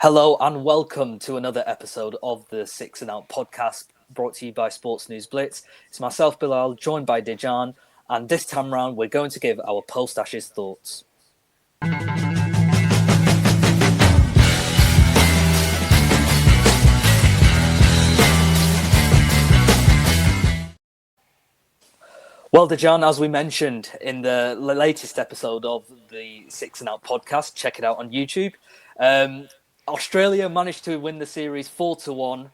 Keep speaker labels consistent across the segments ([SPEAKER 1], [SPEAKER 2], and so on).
[SPEAKER 1] Hello and welcome to another episode of the Six and Out podcast brought to you by Sports News Blitz. It's myself, Bilal, joined by Dejan, and this time round we're going to give our post-Ashes thoughts. Well, Dejan, as we mentioned in the latest episode of the Six and Out podcast, check it out on YouTube. Australia managed to win the series 4-1.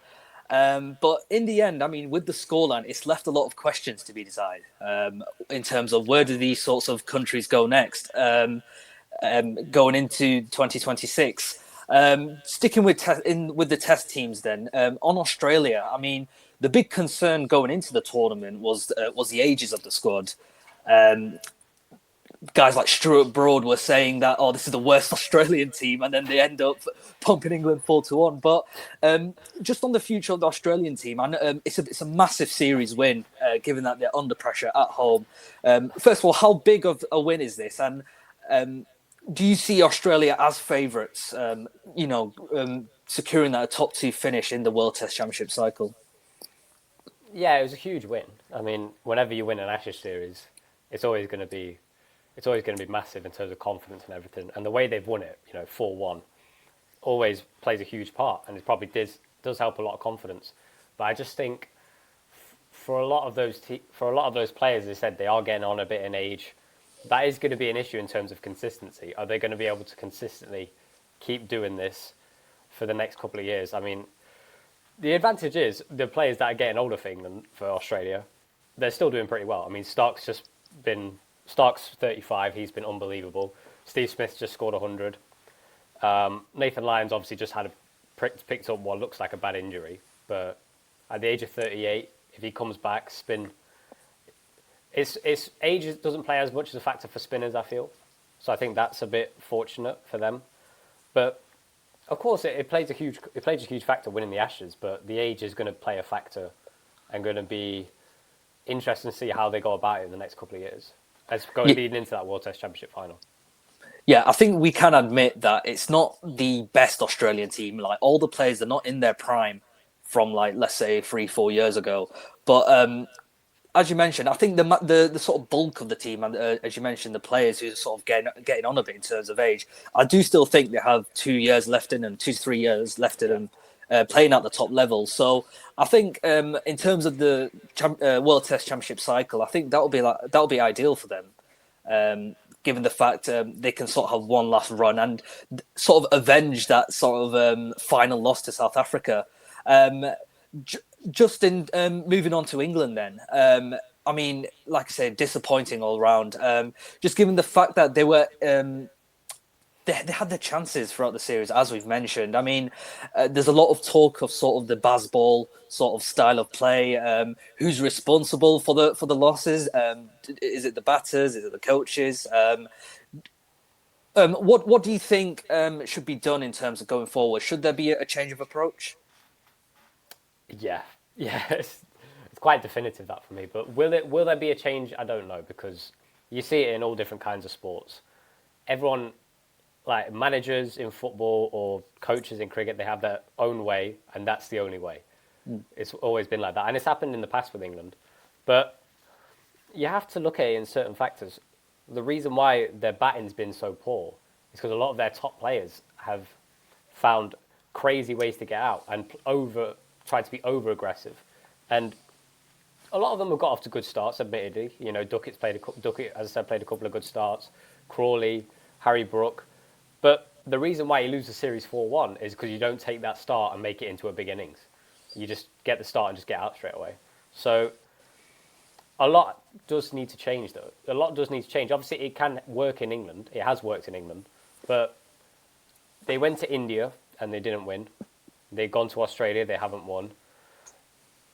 [SPEAKER 1] But in the end, I mean, with the scoreline, it's left a lot of questions to be decided in terms of where do these sorts of countries go next going into 2026. Sticking with with the test teams, then on Australia, I mean, the big concern going into the tournament was the ages of the squad. Um, Guys like Stuart Broad were saying that, oh, this is the worst Australian team, and then they end up pumping England 4-1. But just on the future of the Australian team, and it's a massive series win, given that they're under pressure at home. First of all, how big of a win is this? And do you see Australia as favourites? Securing that top two finish in the World Test Championship cycle.
[SPEAKER 2] Yeah, it was a huge win. I mean, whenever you win an Ashes series, it's always going to be massive in terms of confidence and everything. And the way they've won it, 4-1, always plays a huge part, and it probably does help a lot of confidence. But I just think for a lot of those players, they said they are getting on a bit in age. That is going to be an issue in terms of consistency. Are they going to be able to consistently keep doing this for the next couple of years? I mean, the advantage is the players that are getting older for England, for Australia, they're still doing pretty well. I mean, Stark's 35. He's been unbelievable. Steve Smith's just scored 100. Nathan Lyon's obviously just picked up what looks like a bad injury, but at the age of 38, if he comes back, it's age doesn't play as much as a factor for spinners, I feel. So I think that's a bit fortunate for them. But of course, it plays a huge factor winning the Ashes. But the age is going to play a factor, and going to be interesting to see how they go about it in the next couple of years. Leading into that World Test Championship final.
[SPEAKER 1] Yeah, I think we can admit that it's not the best Australian team. Like, all the players are not in their prime from, like, let's say 3-4 years ago. But as you mentioned, I think the sort of bulk of the team, and as you mentioned, the players who are sort of getting on a bit in terms of age, I do still think they have 2 years left in them, 2 to 3 years left in them. Playing at the top level. So I think in terms of the World Test Championship cycle, I think that'll be ideal for them, given the fact they can sort of have one last run and sort of avenge that sort of final loss to South Africa. Just in moving on to England, then. I mean, like I said, disappointing all round. Just given the fact that they were. They had their chances throughout the series, as we've mentioned. I mean, there's a lot of talk of sort of the Bazball sort of style of play. Who's responsible for the losses? Is it the batters? Is it the coaches? What do you think should be done in terms of going forward? Should there be a change of approach?
[SPEAKER 2] Yeah, it's quite definitive that for me. But will there be a change? I don't know, because you see it in all different kinds of sports. Everyone, like managers in football or coaches in cricket, they have their own way, and that's the only way. It's always been like that, and it's happened in the past with England. But you have to look at it in certain factors. The reason why their batting's been so poor is because a lot of their top players have found crazy ways to get out and tried to be over aggressive, and a lot of them have got off to good starts. Admittedly, Duckett's Duckett, as I said, played a couple of good starts. Crawley, Harry Brook. But the reason why you lose the series 4-1 is because you don't take that start and make it into a big innings. You just get the start and just get out straight away. So a lot does need to change, though. A lot does need to change. Obviously, it can work in England. It has worked in England. But they went to India and they didn't win. They've gone to Australia. They haven't won.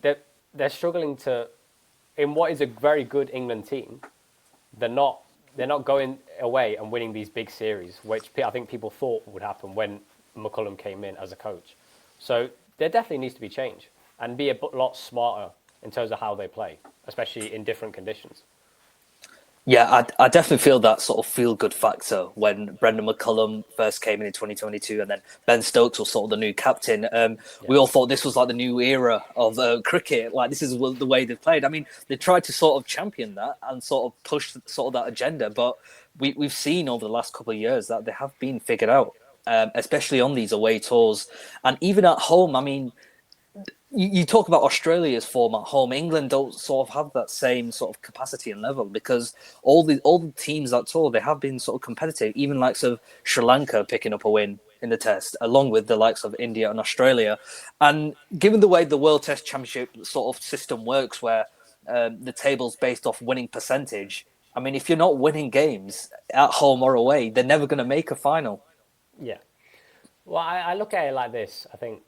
[SPEAKER 2] They're struggling to, in what is a very good England team, they're not going away and winning these big series, which I think people thought would happen when McCullum came in as a coach. So there definitely needs to be change and be a lot smarter in terms of how they play, especially in different conditions.
[SPEAKER 1] Yeah, I definitely feel that sort of feel-good factor when Brendan McCullum first came in 2022, and then Ben Stokes was sort of the new captain.
[SPEAKER 2] Yeah,
[SPEAKER 1] We all thought this was like the new era of cricket. Like this is the way they've played. I mean, they tried to sort of champion that and sort of push sort of that agenda, but we've seen over the last couple of years that they have been figured out, especially on these away tours and even at home. I mean, you talk about Australia's form at home. England don't sort of have that same sort of capacity and level because all the teams that tour they have been sort of competitive. Even likes of Sri Lanka picking up a win in the test, along with the likes of India and Australia. And given the way the World Test Championship sort of system works, where the table's based off winning percentage, I mean, if you're not winning games at home or away, they're never going to make a final.
[SPEAKER 2] yeah. Well, I look at it like this. I think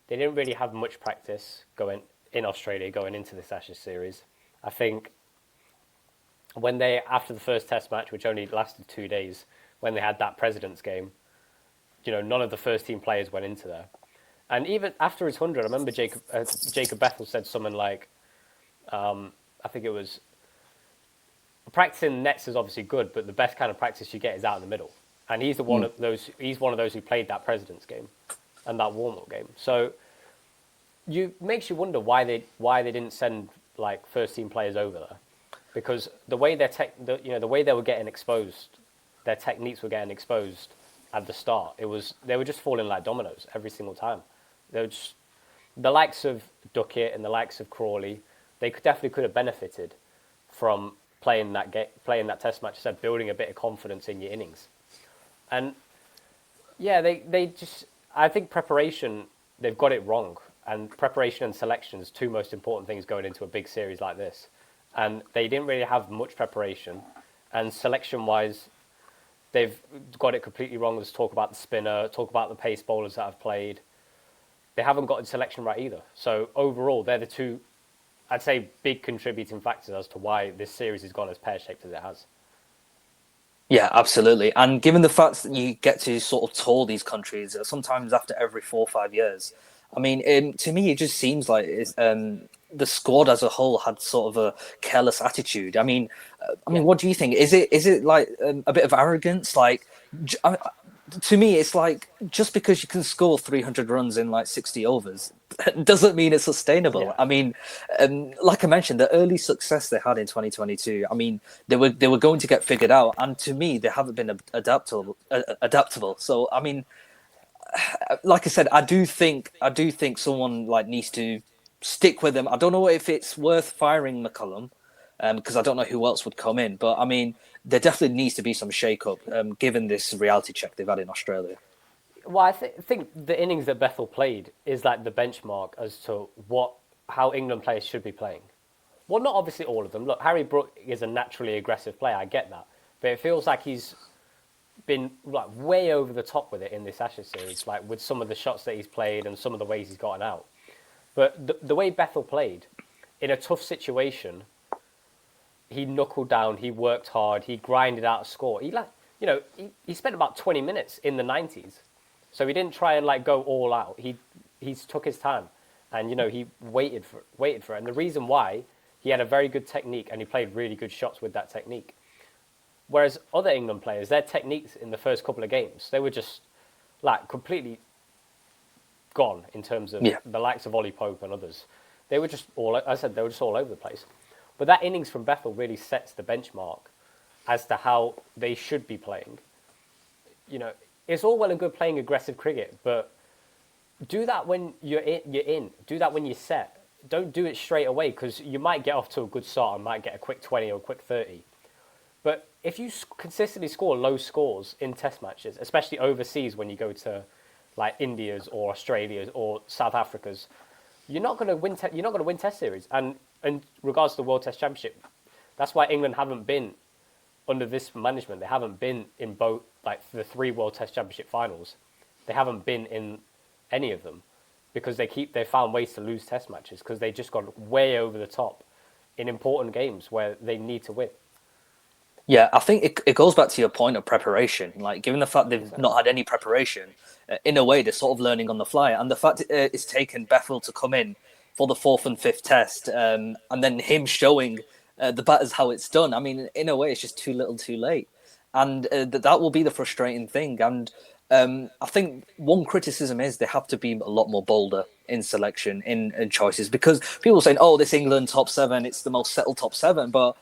[SPEAKER 2] they didn't really have much practice going in Australia going into this Ashes series. I think when they after the first Test match, which only lasted 2 days, when they had that President's game, none of the first team players went into there. And even after his 100, I remember Jacob Bethel said something like, I think it was, practicing nets is obviously good, but the best kind of practice you get is out in the middle. And he's one of those. He's one of those who played that President's game and that warm-up game. So makes you wonder why they didn't send like first team players over there, because the way the way they were getting exposed, their techniques were getting exposed at the start. They were just falling like dominoes every single time. They were just, the likes of Duckett and the likes of Crawley, they definitely could have benefited from playing that Test match, instead building a bit of confidence in your innings. And yeah, they just, I think preparation, they've got it wrong. And preparation and selection is two most important things going into a big series like this. And they didn't really have much preparation. And selection-wise, they've got it completely wrong. Let's talk about the spinner, talk about the pace bowlers that have played. They haven't got the selection right either. So overall, they're the two, I'd say, big contributing factors as to why this series has gone as pear-shaped as it has.
[SPEAKER 1] Yeah, absolutely. And given the fact that you get to sort of tour these countries, sometimes after every 4 or 5 years, I mean, to me, it just seems like the squad as a whole had sort of a careless attitude.
[SPEAKER 2] Yeah.
[SPEAKER 1] What do you think? Is it like a bit of arrogance? Like, to me, it's like just because you can score 300 runs in like 60 overs doesn't mean it's sustainable.
[SPEAKER 2] Yeah.
[SPEAKER 1] I mean, like I mentioned, the early success they had in 2022, I mean, they were going to get figured out, and to me, they haven't been adaptable. So, I mean, like I said, I do think someone like needs to stick with them. I don't know if it's worth firing McCullum, because I don't know who else would come in. But I mean, there definitely needs to be some shake-up, given this reality check they've had in Australia.
[SPEAKER 2] Well, I think the innings that Bethel played is like the benchmark as to how England players should be playing. Well, not obviously all of them. Look, Harry Brook is a naturally aggressive player. I get that, but it feels like he's been like way over the top with it in this Ashes series, like with some of the shots that he's played and some of the ways he's gotten out. But the way Bethel played in a tough situation, he knuckled down, he worked hard, he grinded out a score. He spent about 20 minutes in the 90s, so he didn't try and like go all out. He took his time, and he waited for it. And the reason why, he had a very good technique and he played really good shots with that technique. Whereas other England players, their techniques in the first couple of games, they were just like completely gone in terms of the likes of Ollie Pope and others. They were just all over the place. But that innings from Bethel really sets the benchmark as to how they should be playing. It's all well and good playing aggressive cricket, but do that when you're in. Do that when you're set. Don't do it straight away, because you might get off to a good start and might get a quick 20 or a quick 30. But if you consistently score low scores in Test matches, especially overseas when you go to like India's or Australia's or South Africa's, you're not going to win. You're not going to win Test series. And in regards to the World Test Championship, that's why England haven't been under this management. They haven't been in both like the 3 World Test Championship finals. They haven't been in any of them because they found ways to lose Test matches because they just got way over the top in important games where they need to win.
[SPEAKER 1] Yeah, I think it goes back to your point of preparation. Like, given the fact they've not had any preparation, in a way, they're sort of learning on the fly. And the fact it's taken Bethel to come in for the 4th and 5th test, and then him showing the batter's how it's done. I mean, in a way, it's just too little, too late, and that will be the frustrating thing. And I think one criticism is they have to be a lot more bolder in selection, in choices, because people are saying, "Oh, this England top seven, it's the most settled top seven," but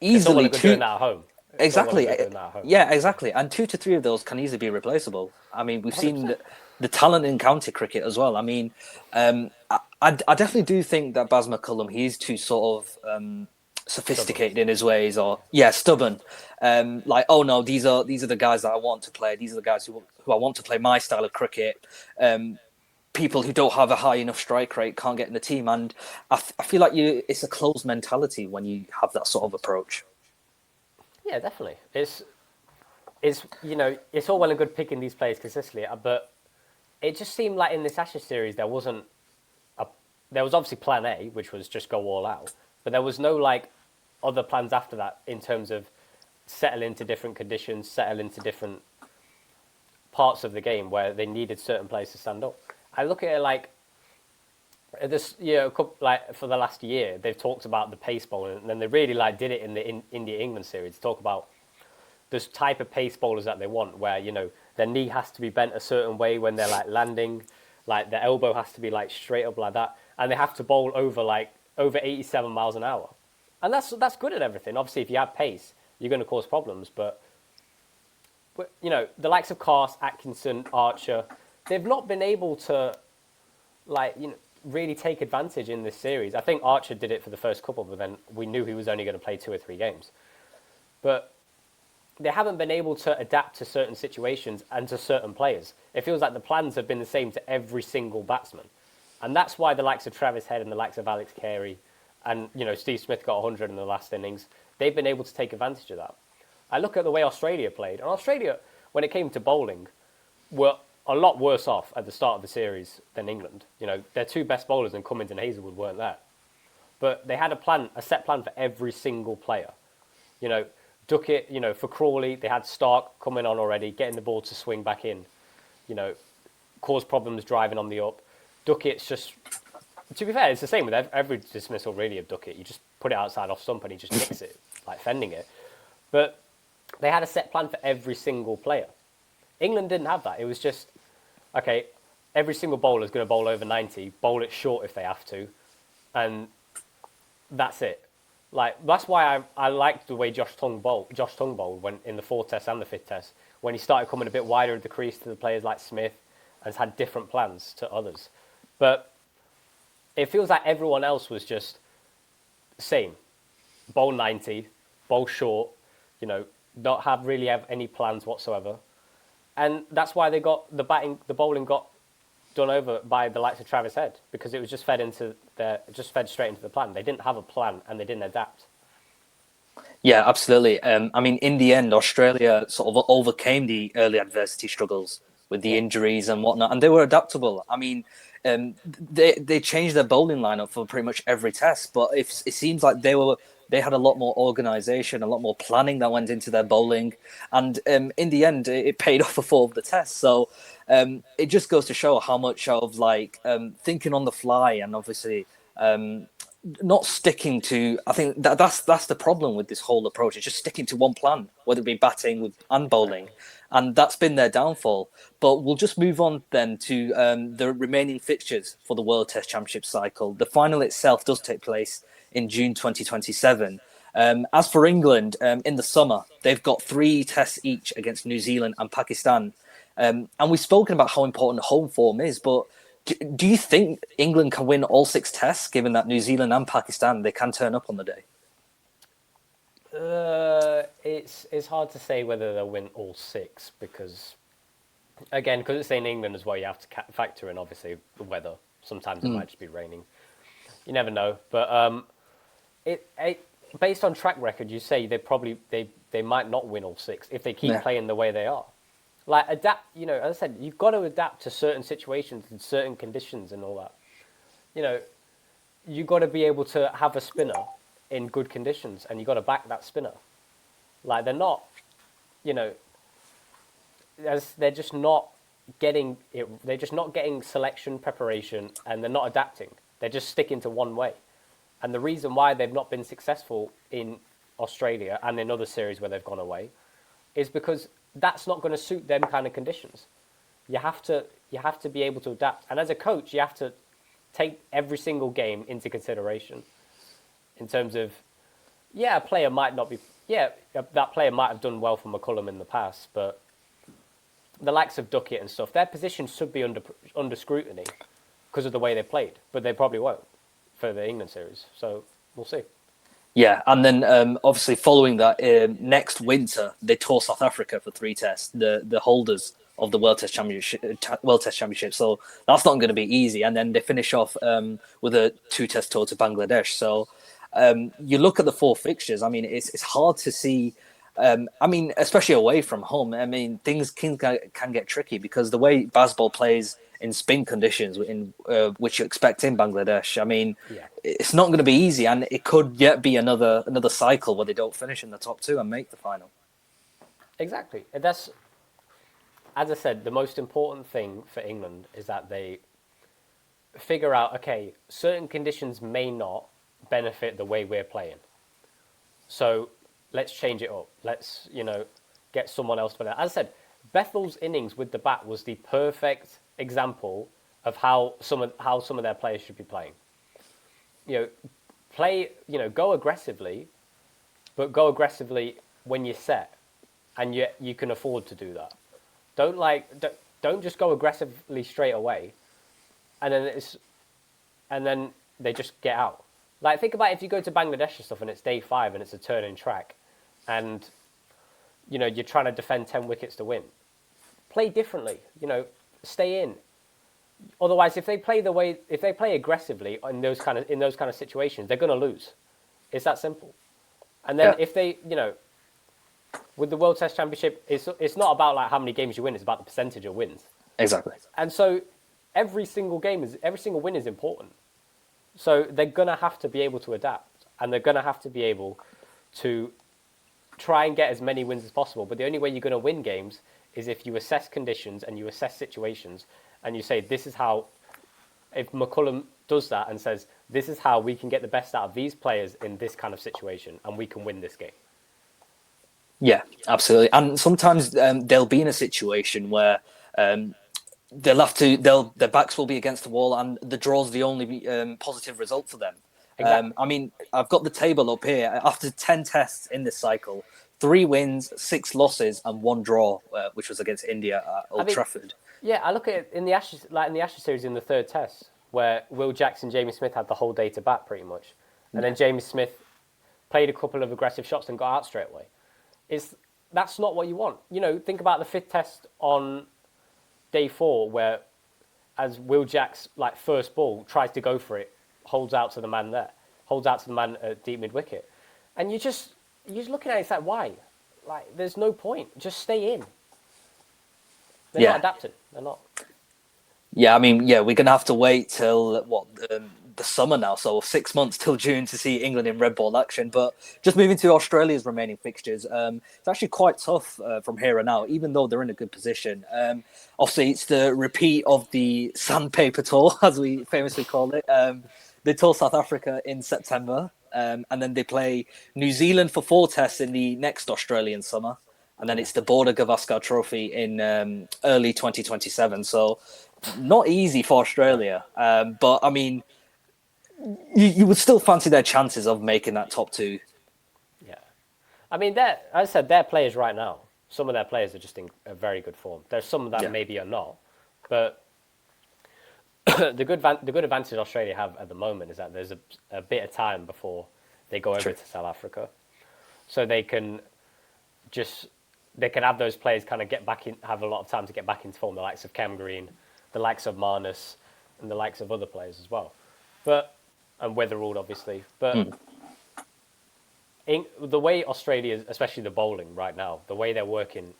[SPEAKER 2] It's all well
[SPEAKER 1] easily
[SPEAKER 2] and good doing
[SPEAKER 1] two.
[SPEAKER 2] that at home. It's all well and
[SPEAKER 1] Exactly.
[SPEAKER 2] good doing that at home.
[SPEAKER 1] Yeah, exactly. And 2 to 3 of those can easily be replaceable. I mean, we've seen
[SPEAKER 2] 100%.
[SPEAKER 1] the talent in county cricket as well. I mean, I definitely do think that Baz McCullum, he's too sort of
[SPEAKER 2] Stubborn.
[SPEAKER 1] sophisticated in his ways, or stubborn. Like, oh no, these are the guys that I want to play. These are the guys who I want to play my style of cricket. People who don't have a high enough strike rate can't get in the team, and I feel like it's a closed mentality when you have that sort of approach.
[SPEAKER 2] Yeah, definitely. It's it's all well and good picking these players consistently, but it just seemed like in this Ashes series there was obviously Plan A, which was just go all out, but there was no like other plans after that in terms of settle into different conditions, settle into different parts of the game where they needed certain players to stand up. I look at it like this, like for the last year, they've talked about the pace bowling, and then they really like did it in the India-England series. Talk about this type of pace bowlers that they want, where their knee has to be bent a certain way when they're like landing, like their elbow has to be like straight up like that, and they have to bowl over 87 miles an hour, and that's good at everything. Obviously, if you have pace, you're going to cause problems, but the likes of Cast, Atkinson, Archer, they've not been able to really take advantage in this series. I think Archer did it for the first couple, but then we knew he was only going to play 2 or 3 games. But they haven't been able to adapt to certain situations and to certain players. It feels like the plans have been the same to every single batsman. And that's why the likes of Travis Head and the likes of Alex Carey and, Steve Smith got 100 in the last innings, they've been able to take advantage of that. I look at the way Australia played, and Australia, when it came to bowling, were a lot worse off at the start of the series than England. Their 2 best bowlers in Cummins and Hazelwood weren't there. But they had a set plan for every single player. Duckett, for Crawley, they had Stark coming on already, getting the ball to swing back in, cause problems driving on the up. Duckett's just, to be fair, it's the same with every dismissal really of Duckett. You just put it outside off stump and he just nicks it, like fending it. But they had a set plan for every single player. England didn't have that. It was just, okay, every single bowler is going to bowl over 90, bowl it short if they have to, and that's it. Like, that's why I liked the way Josh Tongue bowled when in the 4 Test and the 5th Test, when he started coming a bit wider at the crease to the players like Smith and has had different plans to others. But it feels like everyone else was just the same. Bowl 90, bowl short, not really have any plans whatsoever. And that's why they got the bowling got done over by the likes of Travis Head, because it was just fed straight into the plan. They didn't have a plan and they didn't adapt.
[SPEAKER 1] Yeah, absolutely. I mean, in the end, Australia sort of overcame the early adversity struggles with the
[SPEAKER 2] Yeah.
[SPEAKER 1] injuries and whatnot, and they were adaptable. I mean, they changed their bowling lineup for pretty much every test, but it seems like they had a lot more organisation, a lot more planning that went into their bowling, and in the end, it paid off for 4 of the tests. So it just goes to show how much of thinking on the fly and obviously. Not sticking to. I think that's the problem with this whole approach. It's just sticking to one plan, whether it be batting and bowling, and that's been their downfall. But we'll just move on then to the remaining fixtures for the World Test Championship cycle. The final itself does take place in June 2027. As for England, in the summer, they've got 3 tests each against New Zealand and Pakistan. And we've spoken about how important home form is, but do you think England can win all 6 tests, given that New Zealand and Pakistan, they can turn up on the day?
[SPEAKER 2] It's hard to say whether they'll win all 6 because it's in England as well. You have to factor in obviously the weather. Sometimes it might just be raining. You never know. But based on track record, you say they might not win all 6 if they keep playing the way they are. Like adapt, as I said, you've got to adapt to certain situations and certain conditions and all that. You've got to be able to have a spinner in good conditions, and you've got to back that spinner. Like they're not, they're just not getting it. They're just not getting selection preparation, and they're not adapting. They're just sticking to one way, And the reason why they've not been successful in Australia and in other series where they've gone away is because that's not going to suit them kind of conditions. You have to be able to adapt. And as a coach, you have to take every single game into consideration in terms of, yeah, a player might not be, yeah, that player might have done well for McCullum in the past, but the likes of Duckett and stuff, their positions should be under scrutiny because of the way they played, but they probably won't for the England series. So we'll see.
[SPEAKER 1] Yeah, and then obviously following that, next winter they tour South Africa for 3 tests, the holders of the World Test Championship. So that's not going to be easy. And then they finish off with a 2-test tour to Bangladesh. So you look at the 4 fixtures. I mean, it's hard to see. I mean, especially away from home. I mean, things can get tricky because the way baseball plays in spin conditions, in which you expect in Bangladesh. I mean,
[SPEAKER 2] Yeah.
[SPEAKER 1] it's not going to be easy, and it could yet be another cycle where they don't finish in the top 2 and make the final.
[SPEAKER 2] Exactly. That's, as I said, the most important thing for England is that they figure out, okay, certain conditions may not benefit the way we're playing. So let's change it up. Let's, get someone else to play. As I said, Bethel's innings with the bat was the perfect example of how some of their players should be playing. Go aggressively, but go aggressively when you're set, and you can afford to do that. Don't just go aggressively straight away, and then they just get out. Like, think about if you go to Bangladesh or stuff and it's day 5 and it's a turning track, and you're trying to defend 10 wickets to win. Play differently. Stay in. Otherwise, if they play aggressively in those kind of situations, they're going to lose. It's that simple. And then if they, with the World Test Championship, it's not about like how many games you win; it's about the percentage of wins.
[SPEAKER 1] Exactly.
[SPEAKER 2] And so every single win is important. So they're going to have to be able to adapt, and they're going to have to be able to try and get as many wins as possible. But the only way you're going to win games is if you assess conditions and you assess situations, and you say, this is how, if McCullum does that and says, this is how we can get the best out of these players in this kind of situation, and we can win this game.
[SPEAKER 1] Yeah, absolutely. And sometimes they'll be in a situation where their backs will be against the wall, and the draw's the only positive result for them.
[SPEAKER 2] Exactly.
[SPEAKER 1] I mean, I've got the table up here. After 10 tests in this cycle, 3 wins, 6 losses, and 1 draw, which was against India at Old Trafford.
[SPEAKER 2] Yeah, I look at it in the Ashes, like in the Ashes series in the 3rd test, where Will Jackson, Jamie Smith had the whole day to bat pretty much, and then Jamie Smith played a couple of aggressive shots and got out straight away. That's not what you want. Think about the 5th test on day 4, where as Will Jack's first ball tries to go for it, holds out to the man at deep mid wicket, and you're just looking at it, it's like, why? Like, there's no point. Just stay in. They're not adapting. They're not.
[SPEAKER 1] Yeah, I mean, we're going to have to wait till the summer now, so 6 months till June to see England in red ball action. But just moving to Australia's remaining fixtures, it's actually quite tough from here on out, even though they're in a good position. Obviously, it's the repeat of the sandpaper tour, as we famously call it. They tour South Africa in September, and then they play New Zealand for 4 tests in the next Australian summer. And then it's the Border Gavaskar Trophy in early 2027. So not easy for Australia. But, I mean, you would still fancy their chances of making that top 2.
[SPEAKER 2] Yeah. I mean, as I said, their players right now, some of their players are just in a very good form. There's some that maybe are not. But the good advantage Australia have at the moment is that there's a bit of time before they go over to South Africa. So they can have those players kind of have a lot of time to get back into form, the likes of Cam Green, the likes of Marnus, and the likes of other players as well. And Weatherald, obviously. But the way Australia, especially the bowling right now, the way they're working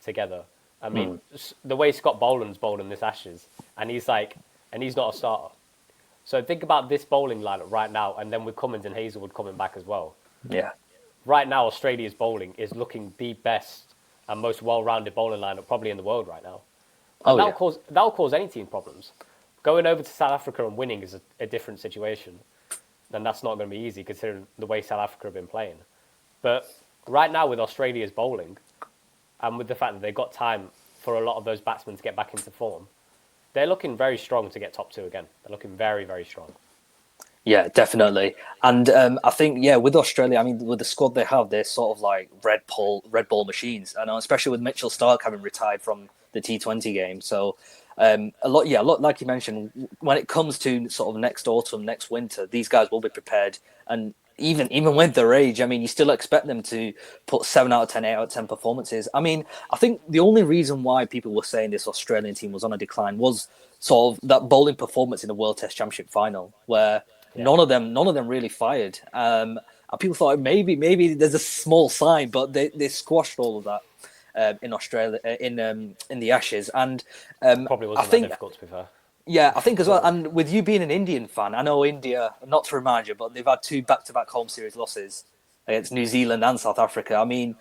[SPEAKER 2] together, I mean, the way Scott Boland's bowling this Ashes, and he's not a starter. So think about this bowling lineup right now, and then with Cummins and Hazelwood coming back as well.
[SPEAKER 1] Yeah.
[SPEAKER 2] Right now, Australia's bowling is looking the best and most well-rounded bowling lineup probably in the world right now. That'll cause any team problems. Going over to South Africa and winning is a different situation. then that's not going to be easy considering the way South Africa have been playing. But right now with Australia's bowling, and with the fact that they've got time for a lot of those batsmen to get back into form, they're looking very strong to get top 2 again. They're looking very, very strong.
[SPEAKER 1] Yeah, definitely. And I think, with Australia, I mean, with the squad they have, they're sort of like red ball machines. And especially with Mitchell Starc having retired from the T20 game. So a lot, like you mentioned, when it comes to sort of next autumn, next winter, these guys will be prepared. And even with their age, I mean, you still expect them to put 7 out of 10, 8 out of 10 performances. I mean, I think the only reason why people were saying this Australian team was on a decline was sort of that bowling performance in the World Test Championship final, where none of them really fired. And people thought maybe there's a small sign, but they squashed all of that in Australia in the Ashes. And
[SPEAKER 2] Probably wasn't that difficult, to be fair.
[SPEAKER 1] Yeah, I think as well. And with you being an Indian fan, I know India, not to remind you, but they've had 2 back-to-back home series losses against New Zealand and South Africa. I mean,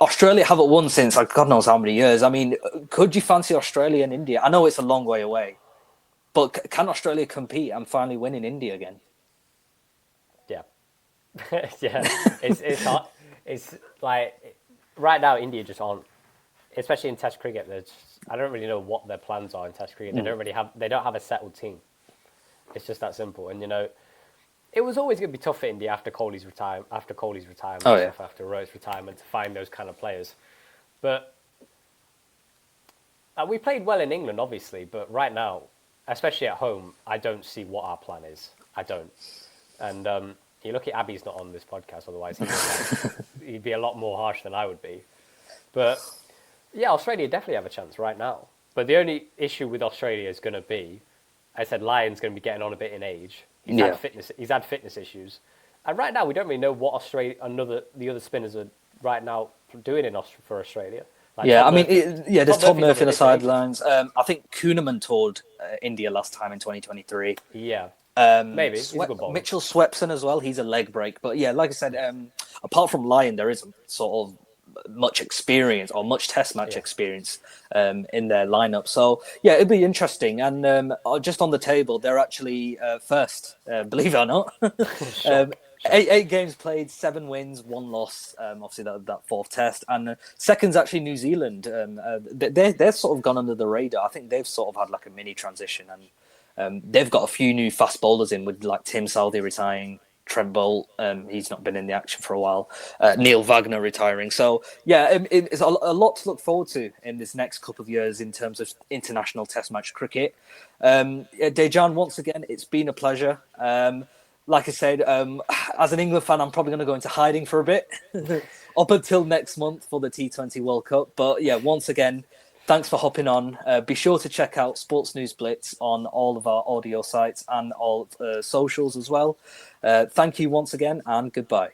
[SPEAKER 1] Australia haven't won since God knows how many years. I mean, could you fancy Australia and India? I know it's a long way away, but can Australia compete and finally win in India again?
[SPEAKER 2] Yeah. Yeah. It's hard. It's like right now India just aren't, especially in Test cricket. I don't really know what their plans are in Test cricket. They don't have a settled team. It's just that simple. And it was always going to be tough for India after Kohli's retirement, after Rohit's retirement, to find those kind of players. But we played well in England, obviously. But right now, especially at home, I don't see what our plan is. I don't. And you look at Abby's not on this podcast, otherwise he'd be a lot more harsh than I would be. But yeah, Australia definitely have a chance right now. But the only issue with Australia is going to be, I said Lyon's going to be getting on a bit in age. He's had fitness issues. And right now we don't really know what the other spinners are right now doing for Australia. Like
[SPEAKER 1] there's Tom Murphy on the sidelines. I think Kuhneman toured India last time in 2023.
[SPEAKER 2] Yeah. Maybe. He's a good bowler.
[SPEAKER 1] Mitchell Swepson as well. He's a leg break. But yeah, like I said, apart from Lyon, there isn't sort of much experience or much test match experience in their lineup. So yeah, it'd be interesting. And just on the table, they're actually first, believe it or not.
[SPEAKER 2] Shock.
[SPEAKER 1] 8 games played, 7 wins, 1 loss. Obviously that 4th test, and second's actually New Zealand. They're sort of gone under the radar. I think they've sort of had like a mini transition, and they've got a few new fast bowlers in with like Tim Southey retiring. Trent Bolt, he's not been in the action for a while. Neil Wagner retiring. So, yeah, it's a lot to look forward to in this next couple of years in terms of international test match cricket. Dejan, once again, it's been a pleasure. Like I said, as an England fan, I'm probably going to go into hiding for a bit up until next month for the T20 World Cup. But, yeah, once again, thanks for hopping on. Be sure to check out Sports News Blitz on all of our audio sites and all socials as well. Thank you once again, and goodbye.